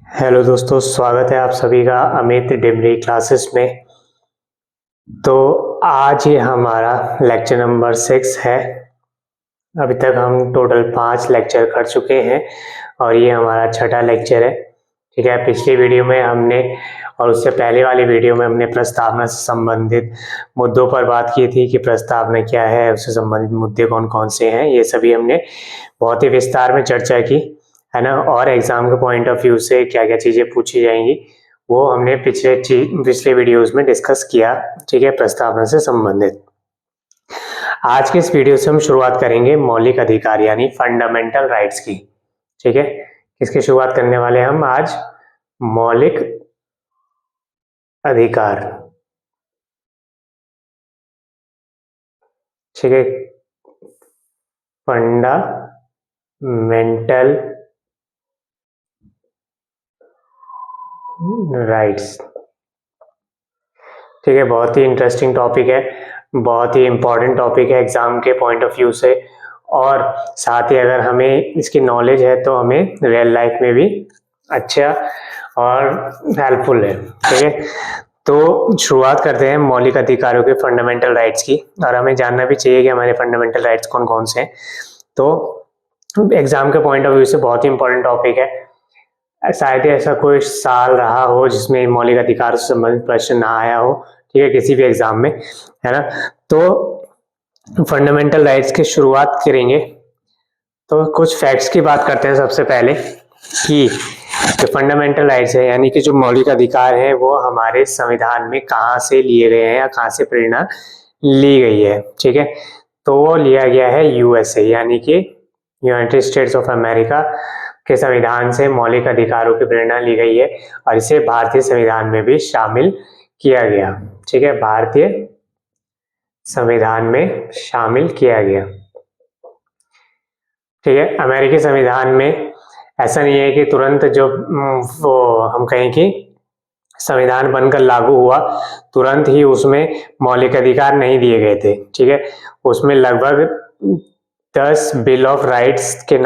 Hello दोस्तों, स्वागत है आप सभी का अमित डिमरी क्लासेस में। तो आज ये हमारा लेक्चर नंबर 6 है। अभी तक हम टोटल 5 लेक्चर कर चुके हैं और ये हमारा छठा लेक्चर है। ठीक है, पिछली वीडियो में हमने और उससे पहले वाली वीडियो में हमने प्रस्तावना से संबंधित मुद्दों पर बात की थी कि प्रस्तावना क्या है, उससे संबंधित मुद्दे कौन कौन से हैं। ये सभी हमने बहुत ही विस्तार में चर्चा की है ना। और एग्जाम के पॉइंट ऑफ व्यू से क्या क्या चीजें पूछी जाएंगी वो हमने पिछले वीडियोस में डिस्कस किया। ठीक है, प्रस्तावना से संबंधित। आज के इस वीडियो से हम शुरुआत करेंगे मौलिक अधिकार यानी फंडामेंटल राइट्स की। ठीक है, इसकी शुरुआत करने वाले हम आज मौलिक अधिकार। ठीक है, फंडामेंटल राइट्स। ठीक है, बहुत ही इंटरेस्टिंग टॉपिक है, बहुत ही इम्पोर्टेंट टॉपिक है एग्जाम के पॉइंट ऑफ व्यू से। और साथ ही अगर हमें इसकी नॉलेज है तो हमें रियल लाइफ में भी अच्छा और हेल्पफुल है। ठीक है, तो शुरुआत करते हैं मौलिक अधिकारों के फंडामेंटल राइट्स की। और हमें जानना भी चाहिए कि हमारे फंडामेंटल राइट्स कौन कौन से हैं। तो एग्जाम के पॉइंट ऑफ व्यू से बहुत ही इंपॉर्टेंट टॉपिक है। शायद ही ऐसा कोई साल रहा हो जिसमें मौलिक अधिकार से संबंधित प्रश्न ना आया हो। ठीक है, किसी भी एग्जाम में, है ना। तो फंडामेंटल राइट्स की शुरुआत करेंगे तो कुछ फैक्ट्स की बात करते हैं सबसे पहले कि जो फंडामेंटल राइट्स है यानी कि जो मौलिक अधिकार है वो हमारे संविधान में कहाँ से लिए गए हैं या कहाँ से प्रेरणा ली गई है। ठीक है, तो वो लिया गया है यूएसए यानी कि यूनाइटेड स्टेट्स ऑफ अमेरिका के संविधान से मौलिक अधिकारों की प्रेरणा ली गई है और इसे भारतीय संविधान में भी शामिल किया गया। ठीक है, भारतीय संविधान में शामिल किया गया। ठीक है, अमेरिकी संविधान में ऐसा नहीं है कि तुरंत जो वो हम कहें कि संविधान बनकर लागू हुआ तुरंत ही उसमें मौलिक अधिकार नहीं दिए गए थे। ठीक है, उसमें लगभग 10 बिल ऑफ राइट्स के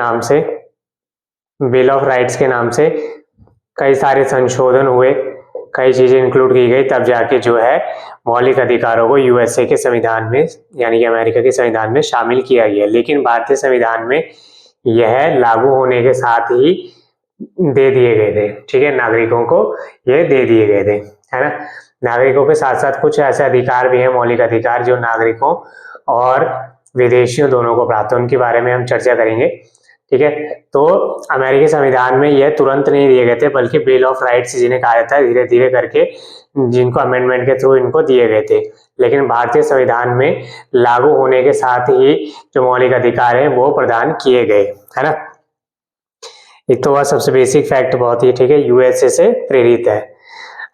नाम से कई सारे संशोधन हुए, कई चीजें इंक्लूड की गई, तब जाके जो है मौलिक अधिकारों को यूएसए के संविधान में यानी कि अमेरिका के संविधान में शामिल किया गया। लेकिन भारतीय संविधान में यह लागू होने के साथ ही दे दिए गए थे। ठीक है, नागरिकों को ये दे दिए गए थे, है ना। नागरिकों के साथ साथ कुछ ऐसे अधिकार भी हैं, मौलिक अधिकार, जो नागरिकों और विदेशियों दोनों को प्राप्त है, उनके बारे में हम चर्चा करेंगे। ठीक है, तो अमेरिकी संविधान में यह तुरंत नहीं दिए गए थे बल्कि बिल ऑफ राइट्स जिन्हें कहा जाता है, धीरे धीरे करके जिनको अमेंडमेंट के थ्रू इनको दिए गए थे। लेकिन भारतीय संविधान में लागू होने के साथ ही जो मौलिक अधिकार है वो प्रदान किए गए, है ना। एक तो वह सबसे बेसिक फैक्ट बहुत ही, ठीक है, यूएसए से प्रेरित है।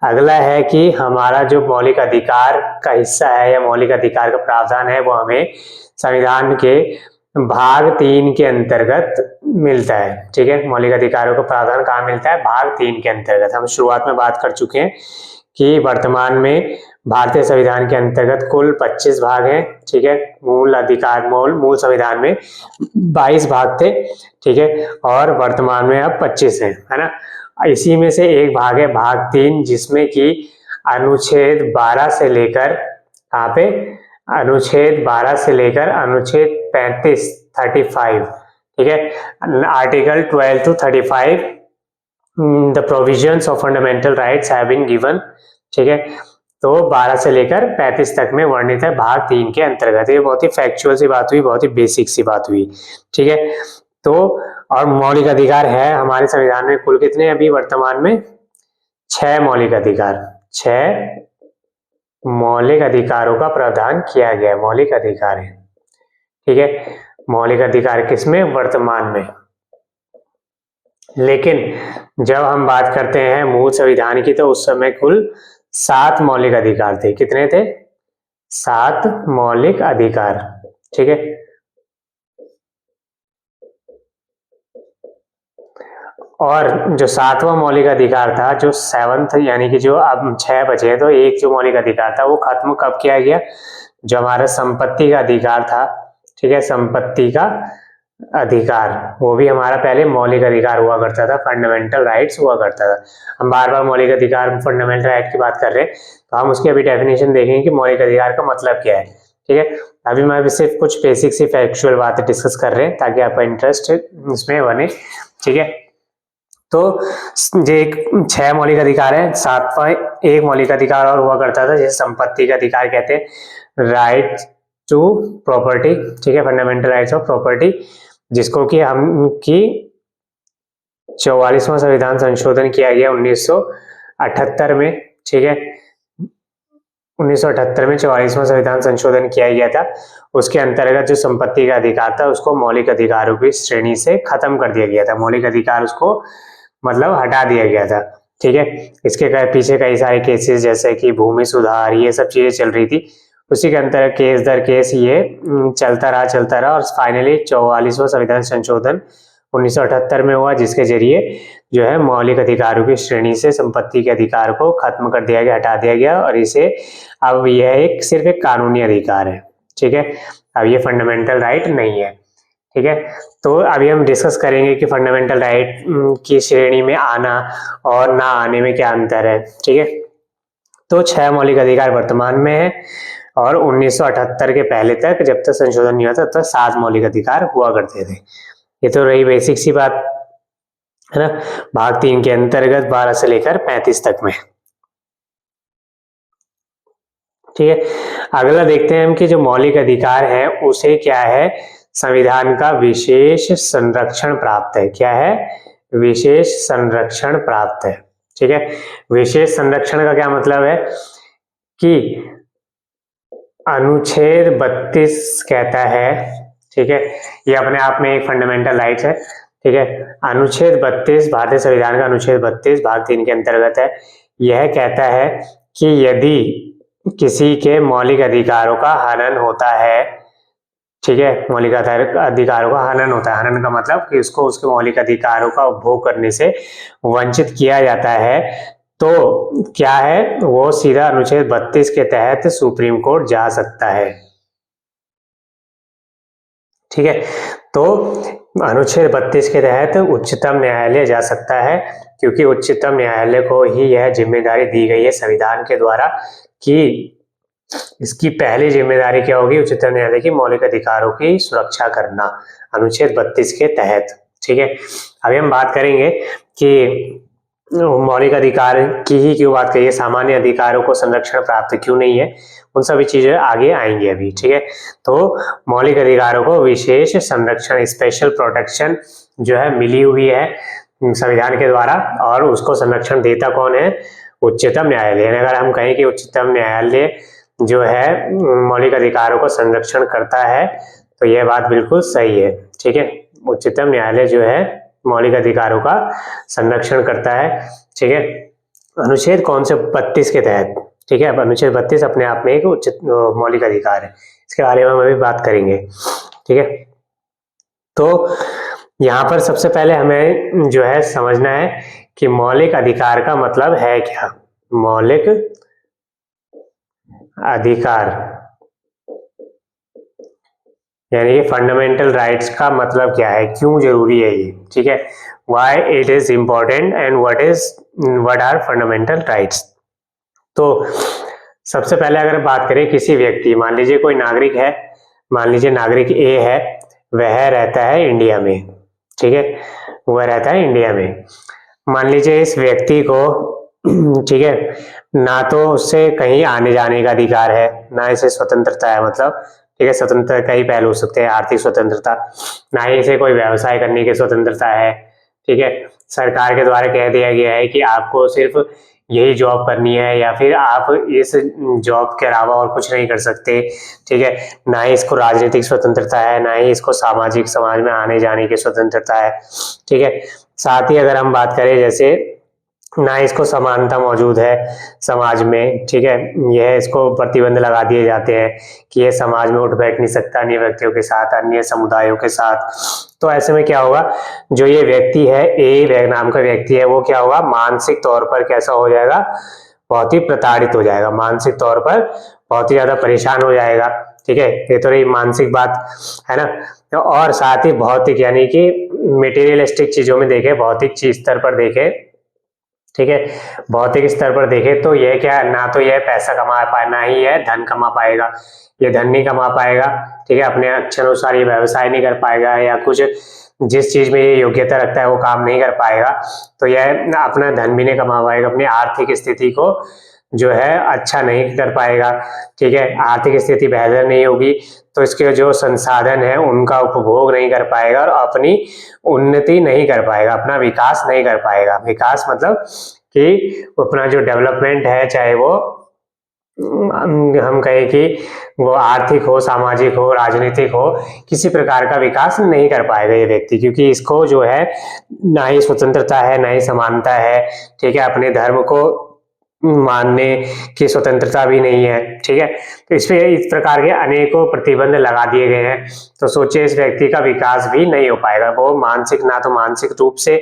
अगला है कि हमारा जो मौलिक अधिकार का हिस्सा है या मौलिक अधिकार का प्रावधान है वो हमें संविधान के भाग 3 के अंतर्गत मिलता है। ठीक है, मौलिक अधिकारों का प्रावधान कहाँ मिलता है? भाग 3 के अंतर्गत। हम शुरुआत में बात कर चुके हैं कि वर्तमान में भारतीय संविधान के अंतर्गत कुल 25 भाग हैं। ठीक है, मूल संविधान में 22 भाग थे। ठीक है, और वर्तमान में अब 25 है ना। इसी में से एक भाग है भाग 3 जिसमें कि अनुच्छेद 12 से लेकर कहाँ पे, अनुच्छेद 12 से लेकर अनुच्छेद 35 ठीक है, article 12 to 35 the provisions of fundamental rights have been given. ठीक है, तो 12 से लेकर 35 तक में वर्णित है भाग 3 के अंतर्गत। ये बहुत ही फैक्चुअल सी बात हुई, बहुत ही बेसिक सी बात हुई। ठीक है, तो और मौलिक अधिकार है हमारे संविधान में कुल कितने अभी वर्तमान में? 6 मौलिक अधिकार, 6 मौलिक अधिकारों का प्रावधान किया गया है। मौलिक अधिकार है, ठीक है, मौलिक अधिकार किसमें? वर्तमान में। लेकिन जब हम बात करते हैं मूल संविधान की तो उस समय कुल 7 मौलिक अधिकार थे। कितने थे? 7 मौलिक अधिकार। ठीक है, और जो 7वां मौलिक अधिकार था, जो 7th यानी कि जो अब 6 बचे तो एक जो मौलिक अधिकार था वो खत्म कब किया गया? जो हमारा संपत्ति का अधिकार था। ठीक है, संपत्ति का अधिकार, वो भी हमारा पहले मौलिक अधिकार हुआ करता था, फंडामेंटल राइट्स हुआ करता था। हम बार बार मौलिक अधिकार, फंडामेंटल राइट की बात कर रहे हैं, तो हम उसकी अभी डेफिनेशन देखेंगे कि मौलिक अधिकार का मतलब क्या है। ठीक है, अभी मैं सिर्फ कुछ बेसिक सी फैक्चुअल बातें डिस्कस कर रहे हैं ताकि आपका इंटरेस्ट इसमें बने। ठीक है, तो ये 6 मौलिक अधिकार है। 7वां एक मौलिक अधिकार और हुआ करता था, जैसे संपत्ति का अधिकार कहते हैं, राइट टू प्रॉपर्टी। ठीक है, फंडामेंटल राइट्स ऑफ प्रॉपर्टी, जिसको कि हम की 44वां संविधान संशोधन किया गया 1978 में। ठीक है, 1978 में 44वां संविधान संशोधन किया गया था। उसके अंतर्गत जो संपत्ति का अधिकार था उसको मौलिक अधिकारों की श्रेणी से खत्म कर दिया गया था, मौलिक अधिकार उसको मतलब हटा दिया गया था। ठीक है, इसके पीछे कई सारे केसेस जैसे कि भूमि सुधार, ये सब चीजें चल रही थी। उसी के अंतर्गत केस दर केस ये चलता रहा और फाइनली 44वां संविधान संशोधन 1978 में हुआ, जिसके जरिए जो है मौलिक अधिकारों की श्रेणी से संपत्ति के अधिकार को खत्म कर दिया गया, हटा दिया गया, और इसे अब यह सिर्फ एक कानूनी अधिकार है। ठीक है, अब ये फंडामेंटल राइट नहीं है। ठीक है, तो अभी हम डिस्कस करेंगे कि फंडामेंटल राइट की श्रेणी में आना और ना आने में क्या अंतर है। ठीक है, तो 6 मौलिक अधिकार वर्तमान में है और 1978 के पहले तक, जब तक संशोधन नहीं हुआ था, तब तक 7 मौलिक अधिकार हुआ करते थे। ये तो रही बेसिक सी बात, है ना। भाग 3 के अंतर्गत 12 से लेकर 35 तक में। ठीक है, अगला देखते हैं हम कि जो मौलिक अधिकार है उसे क्या है, संविधान का विशेष संरक्षण प्राप्त है। क्या है, विशेष संरक्षण प्राप्त है। ठीक है, विशेष संरक्षण का क्या मतलब है कि अनुच्छेद 32 कहता है, ठीक है, ये अपने आप में एक फंडामेंटल राइट है। ठीक है, अनुच्छेद 32 भारतीय संविधान का अनुच्छेद 32 भाग 3 के अंतर्गत है। यह कहता है कि यदि किसी के मौलिक अधिकारों का हनन होता है, ठीक है, मौलिक अधिकारों का हनन होता है, हनन का मतलब कि उसको उसके मौलिक अधिकारों का उपभोग करने से वंचित किया जाता है, तो क्या है, वो सीधा अनुच्छेद 32 के तहत सुप्रीम कोर्ट जा सकता है। ठीक है, तो अनुच्छेद 32 के तहत उच्चतम न्यायालय जा सकता है, क्योंकि उच्चतम न्यायालय को ही यह जिम्मेदारी दी गई है संविधान के द्वारा कि इसकी पहली जिम्मेदारी क्या होगी, उच्चतम न्यायालय की मौलिक अधिकारों की सुरक्षा करना अनुच्छेद 32 के तहत। ठीक है, अभी हम बात करेंगे कि मौलिक अधिकार की ही क्यों बात करिए, सामान्य अधिकारों को संरक्षण प्राप्त क्यों नहीं है, उन सभी चीजें आगे आएंगी अभी। ठीक है, तो मौलिक अधिकारों को विशेष संरक्षण, स्पेशल प्रोटेक्शन जो है मिली हुई है संविधान के द्वारा, और उसको संरक्षण देता कौन है, उच्चतम न्यायालय। अगर हम कहें कि उच्चतम न्यायालय जो है मौलिक अधिकारों को संरक्षण करता है, तो यह बात बिल्कुल सही है। ठीक है, उच्चतम न्यायालय जो है मौलिक अधिकारों का संरक्षण करता है। ठीक है, अनुच्छेद कौन से, 32 के तहत। ठीक है, अब अनुच्छेद 32 अपने आप में एक उचित मौलिक अधिकार है, इसके बारे में हम अभी बात करेंगे। ठीक है, तो यहाँ पर सबसे पहले हमें जो है समझना है कि मौलिक अधिकार का मतलब है क्या। मौलिक अधिकार यानी कि फंडामेंटल राइट्स का मतलब क्या है, क्यों जरूरी है ये। ठीक है, why it is important and what are fundamental rights. तो सबसे पहले अगर बात करें किसी व्यक्ति, मान लीजिए कोई नागरिक है, मान लीजिए नागरिक ए है, वह रहता है इंडिया में। ठीक है, वह रहता है इंडिया में। मान लीजिए इस व्यक्ति को ठीक है, ना तो उससे कहीं आने जाने का अधिकार है, ना इसे स्वतंत्रता है, मतलब ठीक है, स्वतंत्रता कई पहलू हो सकते हैं, आर्थिक स्वतंत्रता, ना ही इसे कोई व्यवसाय करने की स्वतंत्रता है। ठीक है, सरकार के द्वारा कह दिया गया है कि आपको सिर्फ यही जॉब करनी है, या फिर आप इस जॉब के अलावा और कुछ नहीं कर सकते। ठीक है, ना ही इसको राजनीतिक स्वतंत्रता है, ना ही इसको सामाजिक समाज में आने जाने की स्वतंत्रता है। ठीक है, साथ ही अगर हम बात करें जैसे ना इसको समानता मौजूद है समाज में। ठीक है, यह इसको प्रतिबंध लगा दिए जाते हैं कि ये समाज में उठ बैठ नहीं सकता अन्य व्यक्तियों के साथ, अन्य समुदायों के साथ। तो ऐसे में क्या होगा, जो ये व्यक्ति है, ए नाम का व्यक्ति है, वो क्या होगा, मानसिक तौर पर कैसा हो जाएगा, बहुत ही प्रताड़ित हो जाएगा, मानसिक तौर पर बहुत ही ज्यादा परेशान हो जाएगा। ठीक है, ये तो रही मानसिक बात, है ना। और साथ ही भौतिक यानी कि मटेरियलिस्टिक चीजों में देखे, भौतिक चीज स्तर पर देखे, ठीक है, भौतिक स्तर पर देखे तो यह क्या, ना तो यह पैसा कमा पाए, ना ही यह धन कमा पाएगा, ये धन नहीं कमा पाएगा, ठीक है, अपने इच्छा अनुसार ये व्यवसाय नहीं कर पाएगा, या कुछ जिस चीज में ये योग्यता रखता है वो काम नहीं कर पाएगा, तो यह अपना धन भी नहीं कमा पाएगा, अपनी आर्थिक स्थिति को जो है अच्छा नहीं कर पाएगा, ठीक है, आर्थिक स्थिति बेहतर नहीं होगी तो इसके जो संसाधन है उनका उपभोग नहीं कर पाएगा और अपनी उन्नति नहीं कर पाएगा, अपना विकास नहीं कर पाएगा। विकास मतलब कि अपना जो डेवलपमेंट है, चाहे वो हम कहें कि वो आर्थिक हो, सामाजिक हो, राजनीतिक हो, किसी प्रकार का विकास नहीं कर पाएगा ये व्यक्ति, क्योंकि इसको जो है ना ही स्वतंत्रता है, ना ही समानता है, ठीक है, अपने धर्म को मानने की स्वतंत्रता भी नहीं है, ठीक है, तो इस पे इस प्रकार के अनेकों प्रतिबंध लगा दिए गए हैं। तो सोचिए इस व्यक्ति का विकास भी नहीं हो पाएगा, वो मानसिक, ना तो मानसिक रूप से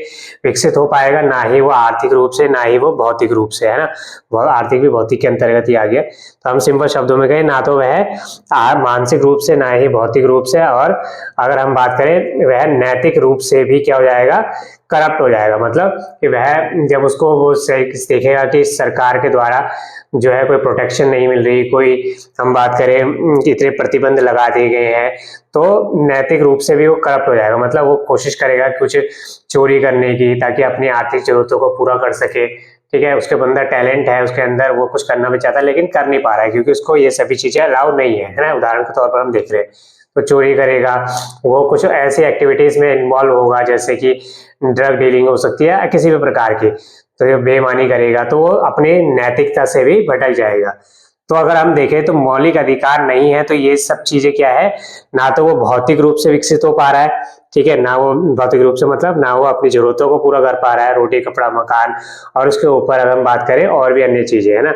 विकसित हो पाएगा, ना ही वो आर्थिक रूप से, ना ही वो भौतिक रूप से, है ना, वो आर्थिक भी भौतिक के अंतर्गत ही आ गया। तो हम सिंपल शब्दों में कहें, ना तो वह मानसिक रूप से, ना ही भौतिक रूप से, और अगर हम बात करें वह नैतिक रूप से भी क्या हो जाएगा, करप्ट हो जाएगा। मतलब कि वह जब उसको वो देखेगा कि सरकार के द्वारा जो है कोई प्रोटेक्शन नहीं मिल रही, कोई हम बात करें इतने प्रतिबंध लगा दिए गए हैं, तो नैतिक रूप से भी वो करप्ट हो जाएगा। मतलब वो कोशिश करेगा कुछ चोरी करने की ताकि अपनी आर्थिक जरूरतों को पूरा कर सके, ठीक है, उसके अंदर टैलेंट है, उसके अंदर वो कुछ करना भी चाहता है लेकिन कर नहीं पा रहा है क्योंकि उसको ये सभी चीजें अलाउ नहीं है, है ना। उदाहरण के तौर पर हम देख रहे हैं, तो चोरी करेगा, वो कुछ ऐसी एक्टिविटीज में इन्वॉल्व होगा जैसे कि ड्रग डीलिंग हो सकती है या किसी भी प्रकार की, तो ये बेईमानी करेगा तो वो अपनी नैतिकता से भी भटक जाएगा। तो अगर हम देखें तो मौलिक अधिकार नहीं है तो ये सब चीजें क्या है, ना तो वो भौतिक रूप से विकसित हो पा रहा है, ठीक है, ना वो भौतिक रूप से मतलब ना वो अपनी जरूरतों को पूरा कर पा रहा है, रोटी कपड़ा मकान, और उसके ऊपर अगर हम बात करें और भी अन्य चीजें है ना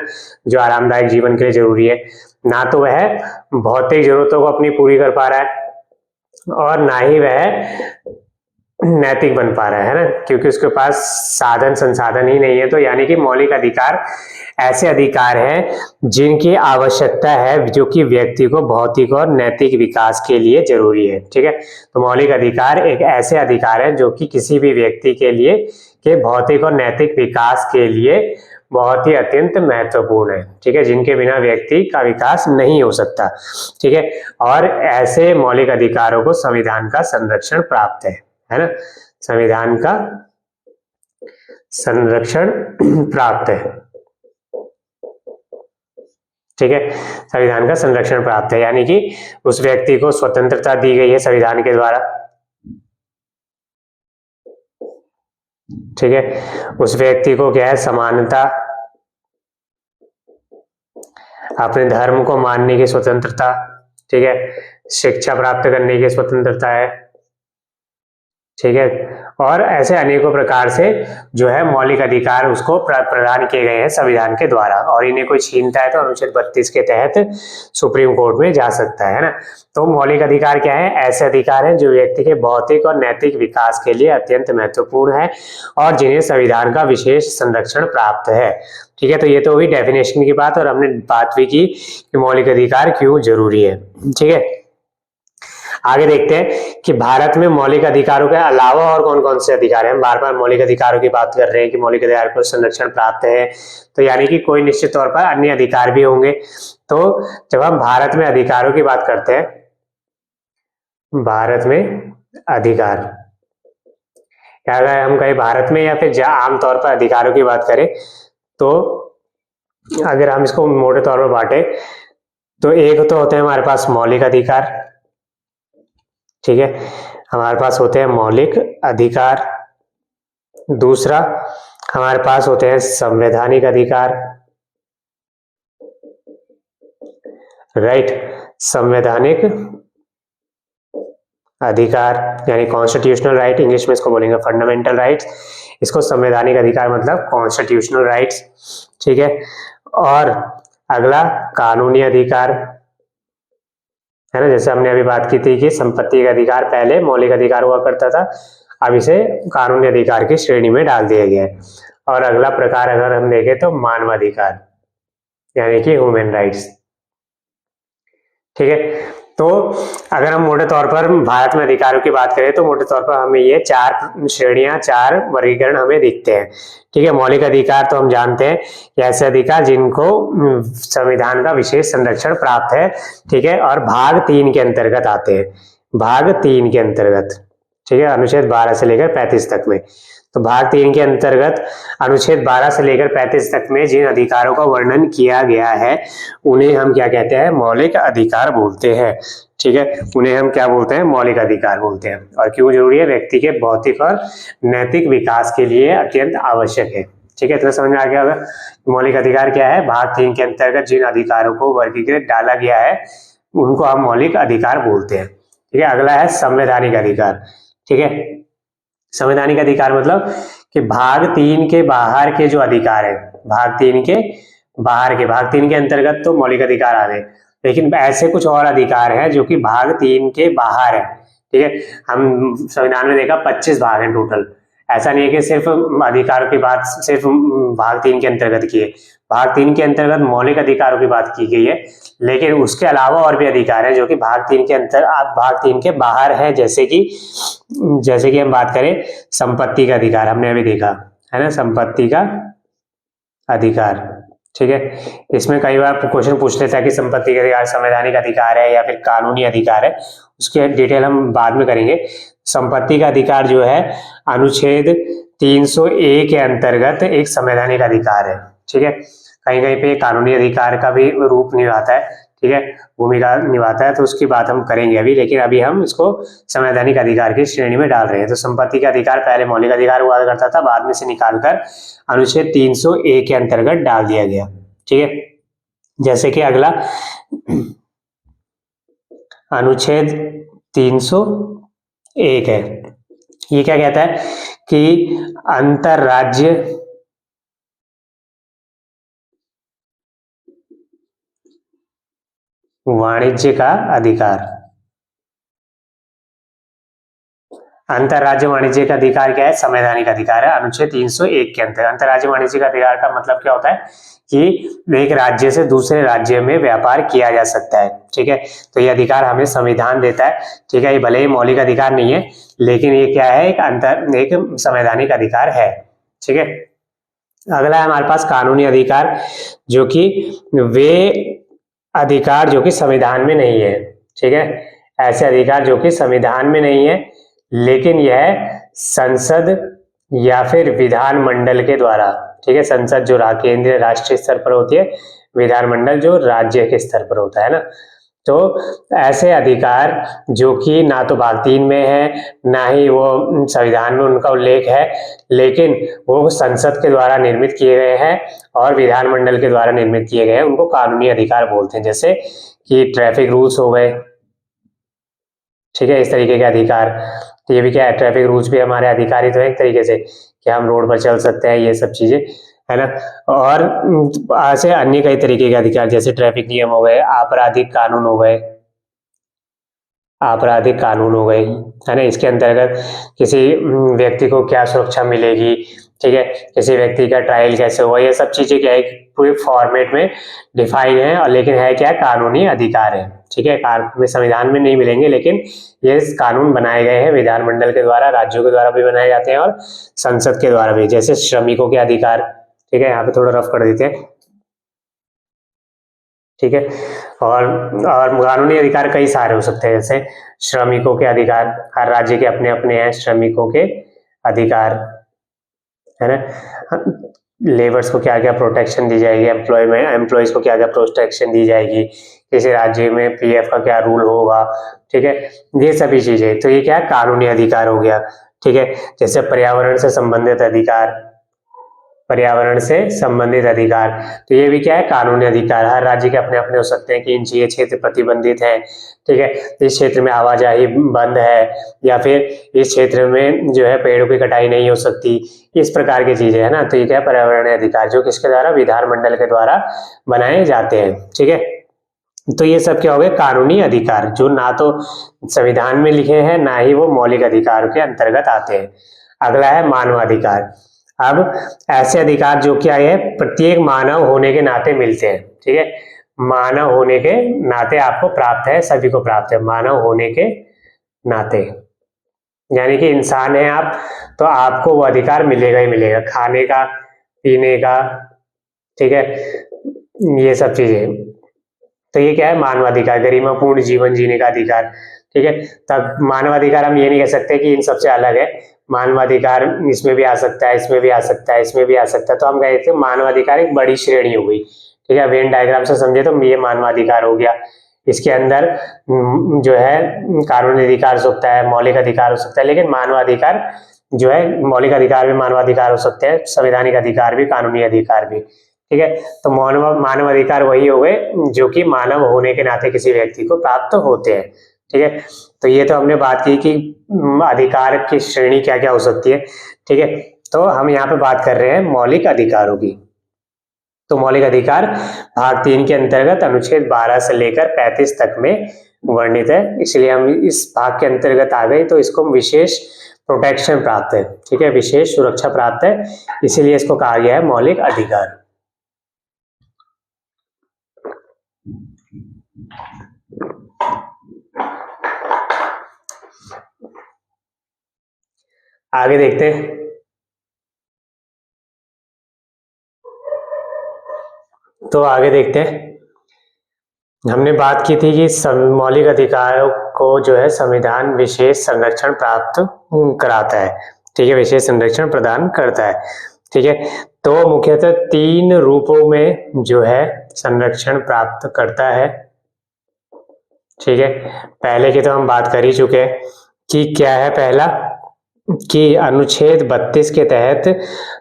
जो आरामदायक जीवन के लिए जरूरी है, ना तो वह भौतिक जरूरतों को अपनी पूरी कर पा रहा है और ना ही वह नैतिक बन पा रहा है ना, क्योंकि उसके पास साधन संसाधन ही नहीं है। तो यानी कि मौलिक अधिकार ऐसे अधिकार हैं जिनकी आवश्यकता है जो कि व्यक्ति को भौतिक और नैतिक विकास के लिए जरूरी है, ठीक है। तो मौलिक अधिकार एक ऐसे अधिकार है जो कि किसी भी व्यक्ति के लिए के भौतिक और नैतिक विकास के लिए बहुत ही अत्यंत महत्वपूर्ण है, ठीक है, जिनके बिना व्यक्ति का विकास नहीं हो सकता, ठीक है। और ऐसे मौलिक अधिकारों को संविधान का संरक्षण प्राप्त है ना, संविधान का संरक्षण प्राप्त है, ठीक है, संविधान का संरक्षण प्राप्त है, यानी कि उस व्यक्ति को स्वतंत्रता दी गई है संविधान के द्वारा, ठीक है, उस व्यक्ति को क्या है, समानता, अपने धर्म को मानने की स्वतंत्रता, ठीक है, शिक्षा प्राप्त करने की स्वतंत्रता है, ठीक है, और ऐसे अनेकों प्रकार से जो है मौलिक अधिकार उसको प्रदान किए गए हैं संविधान के द्वारा, और इन्हें कोई छीनता है तो अनुच्छेद 32 के तहत सुप्रीम कोर्ट में जा सकता है ना। तो मौलिक अधिकार क्या है, ऐसे अधिकार हैं जो व्यक्ति के भौतिक और नैतिक विकास के लिए अत्यंत महत्वपूर्ण है और जिन्हें संविधान का विशेष संरक्षण प्राप्त है, ठीक है। तो ये तो हुई डेफिनेशन की बात, और हमने बात भी की कि मौलिक अधिकार क्यों जरूरी है, ठीक है। आगे देखते हैं कि भारत में मौलिक अधिकारों के अलावा और कौन कौन से अधिकार हैं। हम बार बार मौलिक अधिकारों की बात कर रहे हैं कि मौलिक अधिकार को संरक्षण प्राप्त है, तो यानी कि कोई निश्चित तौर पर अन्य अधिकार भी होंगे। तो जब हम भारत में अधिकारों की बात करते हैं, भारत में अधिकार, अगर हम कहें भारत में या फिर आमतौर पर अधिकारों की बात करें, तो अगर हम इसको मोटे तौर पर बांटे तो एक तो होते हैं हमारे पास मौलिक अधिकार, ठीक है, हमारे पास होते हैं मौलिक अधिकार। दूसरा हमारे पास होते हैं संवैधानिक अधिकार, राइट, संवैधानिक अधिकार यानी कॉन्स्टिट्यूशनल राइट, इंग्लिश में इसको बोलेंगे फंडामेंटल राइट्स, इसको संवैधानिक अधिकार मतलब कॉन्स्टिट्यूशनल राइट्स, ठीक है। और अगला कानूनी अधिकार है ना, जैसे हमने अभी बात की थी कि संपत्ति का अधिकार पहले मौलिक अधिकार हुआ करता था, अब इसे कानूनी अधिकार की श्रेणी में डाल दिया गया है। और अगला प्रकार अगर हम देखें तो मानवाधिकार यानी कि ह्यूमन राइट्स, ठीक है। तो अगर हम मोटे तौर पर भारत में अधिकारों की बात करें तो मोटे तौर पर हमें ये 4 श्रेणियां, 4 वर्गीकरण हमें दिखते हैं। ठीक है, मौलिक अधिकार तो हम जानते हैं कि ऐसे अधिकार जिनको संविधान का विशेष संरक्षण प्राप्त है। ठीक है, और भाग 3 के अंतर्गत आते हैं, भाग 3 के अंतर्गत। ठीक है, अनुच्छेद 12 से लेकर 35 तक में। तो भाग 3 के अंतर्गत अनुच्छेद 12 से लेकर 35 तक में जिन अधिकारों का वर्णन किया गया है उन्हें हम क्या कहते हैं, मौलिक अधिकार बोलते हैं। ठीक है, उन्हें हम क्या बोलते हैं, मौलिक अधिकार बोलते हैं। और क्यों जरूरी है, व्यक्ति के भौतिक और नैतिक विकास के लिए अत्यंत आवश्यक है। ठीक है, तो समझ में आ गया होगा मौलिक अधिकार क्या है। भाग 3 के अंतर्गत जिन अधिकारों को वर्गीकृत डाला गया है उनको हम मौलिक अधिकार बोलते हैं। ठीक है, अगला है संवैधानिक अधिकार। ठीक है, संवैधानिक अधिकार मतलब कि भाग 3 के बाहर के जो अधिकार है, भाग 3 के बाहर के, भाग 3 के अंतर्गत तो मौलिक अधिकार आ गए, लेकिन ऐसे कुछ और अधिकार हैं जो कि भाग 3 के बाहर है। ठीक है, हम संविधान में देखा 25 भाग हैं टोटल। ऐसा नहीं है कि सिर्फ अधिकारों की बात सिर्फ भाग 3 के अंतर्गत की है। भाग 3 के अंतर्गत मौलिक अधिकारों की बात की गई है, लेकिन उसके अलावा और भी अधिकार है जो कि भाग 3 के भाग 3 के बाहर है। जैसे कि हम बात करें संपत्ति का अधिकार, हमने अभी देखा है ना, संपत्ति का अधिकार। ठीक है, इसमें कई बार क्वेश्चन पूछ लेता है कि संपत्ति का अधिकार संवैधानिक अधिकार है या फिर कानूनी अधिकार है, उसके डिटेल हम बाद में करेंगे। संपत्ति का अधिकार जो है अनुच्छेद 300A के अंतर्गत एक संवैधानिक अधिकार है। ठीक है, कहीं कहीं पे कानूनी अधिकार का भी रूप निभाता है। ठीक है, भूमिका निभाता है, तो उसकी बात हम करेंगे अभी, लेकिन अभी हम इसको संवैधानिक अधिकार की श्रेणी में डाल रहे हैं। तो संपत्ति का अधिकार पहले मौलिक अधिकार हुआ करता था, बाद में से निकालकर अनुच्छेद 300A के अंतर्गत डाल दिया गया। ठीक है, जैसे कि अगला अनुच्छेद 301 है, ये क्या कहता है कि अंतरराज्य वाणिज्य का अधिकार। अंतरराज्य वाणिज्य का अधिकार क्या है, संवैधानिक अधिकार है अनुच्छेद 301 के अंतर्गत। अंतरराज्य वाणिज्य का अधिकार का मतलब क्या होता है कि एक राज्य से दूसरे राज्य में व्यापार किया जा सकता है। ठीक है, तो ये अधिकार हमें संविधान देता है। ठीक है, ये भले ही मौलिक अधिकार नहीं है, लेकिन ये क्या है, एक संवैधानिक अधिकार है। ठीक है, अगला है हमारे पास कानूनी अधिकार, जो कि वे अधिकार जो कि संविधान में नहीं है। ठीक है, ऐसे अधिकार जो कि संविधान में नहीं है, लेकिन यह संसद या फिर विधानमंडल के द्वारा, ठीक है, संसद जो केंद्रीय राष्ट्रीय स्तर पर होती है, विधानमंडल जो राज्य के स्तर पर होता है ना, तो ऐसे अधिकार जो कि ना तो भाग 3 में है, ना ही वो संविधान में उनका उल्लेख है, लेकिन वो संसद के द्वारा निर्मित किए गए हैं और विधानमंडल के द्वारा निर्मित किए गए हैं, उनको कानूनी अधिकार बोलते हैं। जैसे कि ट्रैफिक रूल्स हो गए। ठीक है, इस तरीके के अधिकार, तो ये भी क्या है, ट्रैफिक रूल्स भी हमारे अधिकार ही तो है एक तरीके से, कि हम रोड पर चल सकते हैं, ये सब चीजें है ना। और ऐसे अन्य कई तरीके के अधिकार, जैसे ट्रैफिक नियम हो गए, आपराधिक कानून हो गए, आपराधिक कानून हो गए, है ना। इसके अंतर्गत किसी व्यक्ति को क्या सुरक्षा मिलेगी, ठीक है, किसी व्यक्ति का ट्रायल कैसे हुआ, ये सब चीजें क्या है, पूरे फॉर्मेट में डिफाइन है, और लेकिन है क्या, कानूनी अधिकार है। ठीक है, में संविधान में नहीं मिलेंगे, लेकिन ये कानून बनाए गए हैं विधानमंडल के द्वारा, राज्यों के द्वारा भी बनाए जाते हैं और संसद के द्वारा भी। जैसे श्रमिकों के अधिकार, ठीक है, यहाँ पे थोड़ा रफ कर देते हैं। ठीक है, और कानूनी अधिकार कई सारे हो सकते हैं, जैसे श्रमिकों के अधिकार, हर राज्य के अपने अपने हैं श्रमिकों के अधिकार, है ना। लेबर्स को क्या क्या प्रोटेक्शन दी जाएगी, एम्प्लॉयज को क्या क्या प्रोटेक्शन दी जाएगी, किसी राज्य में पीएफ का क्या रूल होगा, ठीक है, ये सभी चीजें। तो ये क्या है, कानूनी अधिकार हो गया। ठीक है, जैसे पर्यावरण से संबंधित अधिकार, पर्यावरण से संबंधित अधिकार, तो ये भी क्या है, कानूनी अधिकार। हर राज्य के अपने अपने हो सकते हैं कि ये क्षेत्र प्रतिबंधित है, ठीक है, इस क्षेत्र में आवाजाही बंद है, या फिर इस क्षेत्र में जो है पेड़ों की कटाई नहीं हो सकती, इस प्रकार की चीजें है ना। तो ये क्या है, पर्यावरणीय अधिकार, जो किसके द्वारा, विधानमंडल के द्वारा बनाए जाते हैं। ठीक है, तो ये सब क्या हो गए, कानूनी अधिकार, जो ना तो संविधान में लिखे हैं, ना ही वो मौलिक अधिकार के अंतर्गत आते हैं। अगला है मानवाधिकार। अब ऐसे अधिकार जो क्या है, प्रत्येक मानव होने के नाते मिलते हैं। ठीक है, मानव होने के नाते आपको प्राप्त है, सभी को प्राप्त है, मानव होने के नाते, यानी कि इंसान है आप, तो आपको वो अधिकार मिलेगा ही मिलेगा, खाने का, पीने का, ठीक है, ये सब चीजें। तो ये क्या है, मानवाधिकार, गरिमापूर्ण जीवन जीने का अधिकार, ठीक है। तब मानवाधिकार हम ये नहीं कह सकते कि इन सबसे अलग है, मानवाधिकार इसमें भी आ सकता है, इसमें भी आ सकता है, इसमें भी आ सकता है, तो हम कहते हैं मानवाधिकार एक बड़ी श्रेणी हो गई, ठीक है। वेन डायग्राम से समझे तो ये मानवाधिकार हो गया, इसके अंदर जो है कानूनी अधिकार हो सकता है, मौलिक अधिकार हो सकता है, लेकिन मानवाधिकार जो है, मौलिक अधिकार भी मानवाधिकार हो सकते हैं, संवैधानिक अधिकार भी, कानूनी अधिकार भी, ठीक है। तो मानव अधिकार वही हो गए जो कि मानव होने के नाते किसी व्यक्ति को प्राप्त होते हैं, ठीक है। तो ये तो हमने बात की कि अधिकार की श्रेणी क्या क्या हो सकती है, ठीक है। तो हम यहाँ पे बात कर रहे हैं मौलिक अधिकारों की। तो मौलिक अधिकार भाग 3 के अंतर्गत अनुच्छेद 12 से लेकर 35 तक में वर्णित है, इसलिए हम इस भाग के अंतर्गत आ गए, तो इसको विशेष प्रोटेक्शन प्राप्त है, ठीक है, विशेष सुरक्षा प्राप्त है, इसीलिए इसको कहा गया है मौलिक अधिकार। आगे देखते हैं। तो आगे देखते हैं, हमने बात की थी कि मौलिक अधिकारों को जो है संविधान विशेष संरक्षण प्राप्त कराता है, ठीक है, विशेष संरक्षण प्रदान करता है, ठीक है। तो मुख्यतः 3 रूपों में जो है संरक्षण प्राप्त करता है, ठीक है। पहले की तो हम बात कर ही चुके हैं कि क्या है, पहला कि अनुच्छेद 32 के तहत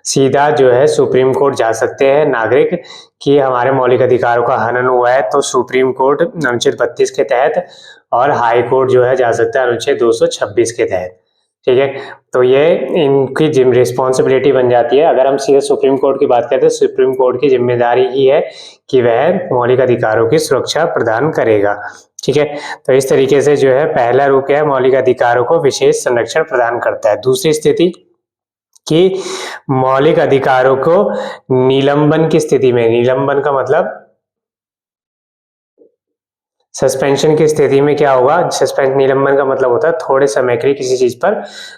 सीधा जो है सुप्रीम कोर्ट जा सकते हैं नागरिक, कि हमारे मौलिक अधिकारों का हनन हुआ है, तो सुप्रीम कोर्ट अनुच्छेद 32 के तहत, और हाई कोर्ट जो है जा सकता है अनुच्छेद 226 के तहत, ठीक है। तो ये इनकी रिस्पॉन्सिबिलिटी बन जाती है। अगर हम सीधे सुप्रीम कोर्ट की बात करते हैं, सुप्रीम कोर्ट की जिम्मेदारी ही है कि वह मौलिक अधिकारों की सुरक्षा प्रदान करेगा, ठीक है। तो इस तरीके से जो है पहला रूप है मौलिक अधिकारों को विशेष संरक्षण प्रदान करता है। दूसरी स्थिति कि मौलिक अधिकारों को निलंबन की स्थिति में, निलंबन का मतलब सस्पेंशन की स्थिति में क्या होगा, निलंबन का मतलब होता है थोड़े समय के लिए किसी चीज पर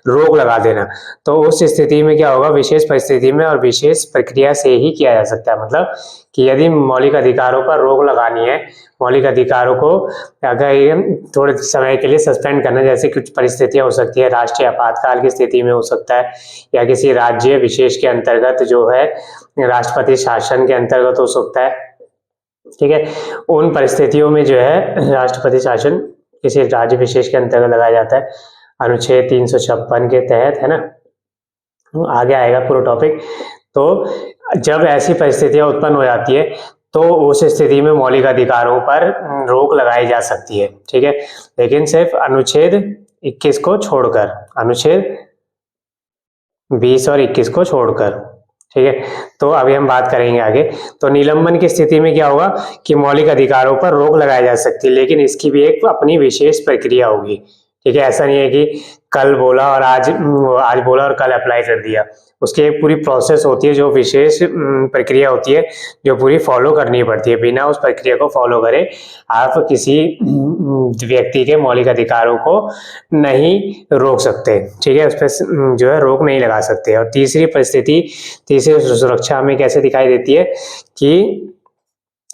रोक लगा देना, तो उस स्थिति में क्या होगा, विशेष परिस्थिति में और विशेष प्रक्रिया से ही किया जा सकता है। मतलब कि यदि मौलिक अधिकारों पर रोक लगानी है, मौलिक अधिकारों को अगर थोड़े समय के लिए सस्पेंड करना, जैसे कुछ परिस्थितियां हो सकती है, राष्ट्रीय आपातकाल की स्थिति में हो सकता है, या किसी राज्य विशेष के अंतर्गत जो है राष्ट्रपति शासन के अंतर्गत हो सकता है, ठीक है। उन परिस्थितियों में जो है राष्ट्रपति शासन किसी राज्य विशेष के अंतर्गत लगाया जाता है, अनुच्छेद 356 के तहत, है ना, आगे आएगा पूरा टॉपिक। तो जब ऐसी परिस्थितियां उत्पन्न हो जाती है तो उस स्थिति में मौलिक अधिकारों पर रोक लगाई जा सकती है, ठीक है, लेकिन सिर्फ अनुच्छेद 21 को छोड़कर, अनुच्छेद 20 और 21 को छोड़कर, ठीक है। तो अभी हम बात करेंगे आगे। तो निलंबन की स्थिति में क्या होगा कि मौलिक अधिकारों पर रोक लगाई जा सकती है, लेकिन इसकी भी एक अपनी विशेष प्रक्रिया होगी, ठीक है। ऐसा नहीं है कि कल बोला और आज बोला और कल अप्लाई कर दिया, उसकी एक पूरी प्रोसेस होती है, जो विशेष प्रक्रिया होती है जो पूरी फॉलो करनी पड़ती है। बिना उस प्रक्रिया को फॉलो करे आप किसी व्यक्ति के मौलिक अधिकारों को नहीं रोक सकते, ठीक है, उस पर जो है रोक नहीं लगा सकते। और तीसरी परिस्थिति, तीसरी सुरक्षा हमें कैसे दिखाई देती है कि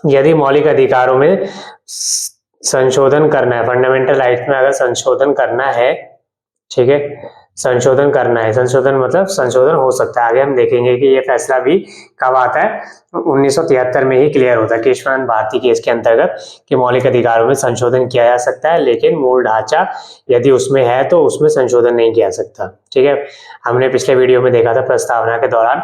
यदि मौलिक अधिकारों में संशोधन करना है, फंडामेंटल राइट्स में अगर संशोधन करना है, ठीक है, संशोधन करना है, संशोधन मतलब संशोधन हो सकता है, आगे हम देखेंगे कि ये फैसला भी कब आता है, 1973 में ही क्लियर होता है केशवानंद भारती केस के अंतर्गत कि मौलिक अधिकारों में संशोधन किया जा सकता है, लेकिन मूल ढांचा यदि उसमें है तो उसमें संशोधन नहीं किया सकता, ठीक है। हमने पिछले वीडियो में देखा था प्रस्तावना के दौरान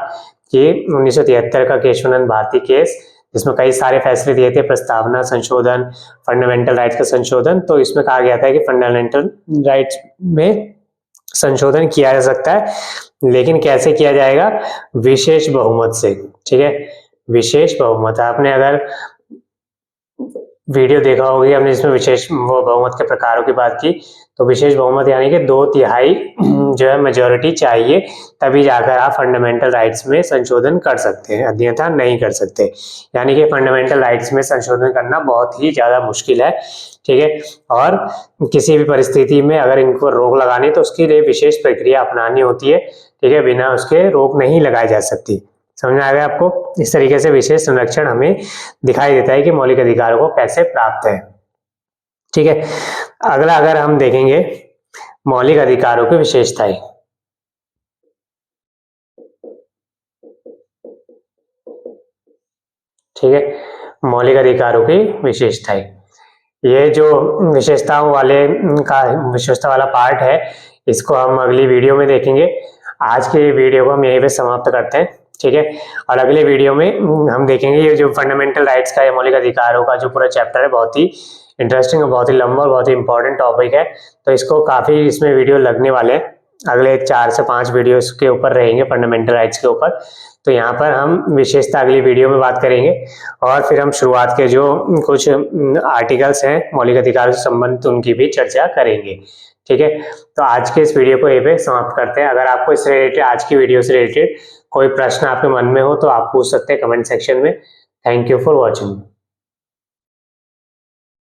कि 1973 का केशवानंद भारती केस, जिसमें कई सारे फैसले दिए थे, प्रस्तावना संशोधन, फंडामेंटल राइट्स का संशोधन, तो इसमें कहा गया था कि फंडामेंटल राइट्स में संशोधन किया जा सकता है, लेकिन कैसे किया जाएगा, विशेष बहुमत से, ठीक है, विशेष बहुमत। आपने अगर वीडियो देखा होगी, हमने इसमें विशेष बहुमत के प्रकारों की बात की, तो विशेष बहुमत यानी कि 2/3 जो है मेजोरिटी चाहिए, तभी जाकर आप फंडामेंटल राइट्स में संशोधन कर सकते हैं, अन्यथा नहीं कर सकते। यानी कि फंडामेंटल राइट्स में संशोधन करना बहुत ही ज़्यादा मुश्किल है, ठीक है। और किसी भी परिस्थिति में अगर इनको रोक लगानी तो उसके लिए विशेष प्रक्रिया अपनानी होती है, ठीक है, बिना उसके रोक नहीं लगाई जा सकती। समझ में आ गया आपको? इस तरीके से विशेष संरक्षण हमें दिखाई देता है कि मौलिक अधिकारों को कैसे प्राप्त है, ठीक है। अगला अगर हम देखेंगे मौलिक अधिकारों की विशेषताएं, ठीक है। मौलिक अधिकारों की विशेषताएं, ये जो विशेषताओं वाला पार्ट है, इसको हम अगली वीडियो में देखेंगे। आज के वीडियो को हम यहीं पे समाप्त करते हैं, ठीक है। और अगले वीडियो में हम देखेंगे ये जो फंडामेंटल राइट्स का, मौलिक अधिकारों का जो पूरा चैप्टर है, बहुत ही इंटरेस्टिंग और बहुत ही लंबा और बहुत ही इंपॉर्टेंट टॉपिक है। तो इसको काफ़ी इसमें वीडियो लगने वाले हैं, अगले 4 से 5 वीडियोस के ऊपर रहेंगे फंडामेंटल राइट्स के ऊपर। तो यहाँ पर हम विशेषता अगली वीडियो में बात करेंगे, और फिर हम शुरुआत के जो कुछ आर्टिकल्स हैं मौलिक अधिकारों से संबंधित, उनकी भी चर्चा करेंगे, ठीक है। तो आज के इस वीडियो को यहीं पे समाप्त करते हैं। अगर आपको इससे रिलेटेड, आज की वीडियो से रिलेटेड कोई प्रश्न आपके मन में हो तो आप पूछ सकते हैं कमेंट सेक्शन में। Thank you for watching.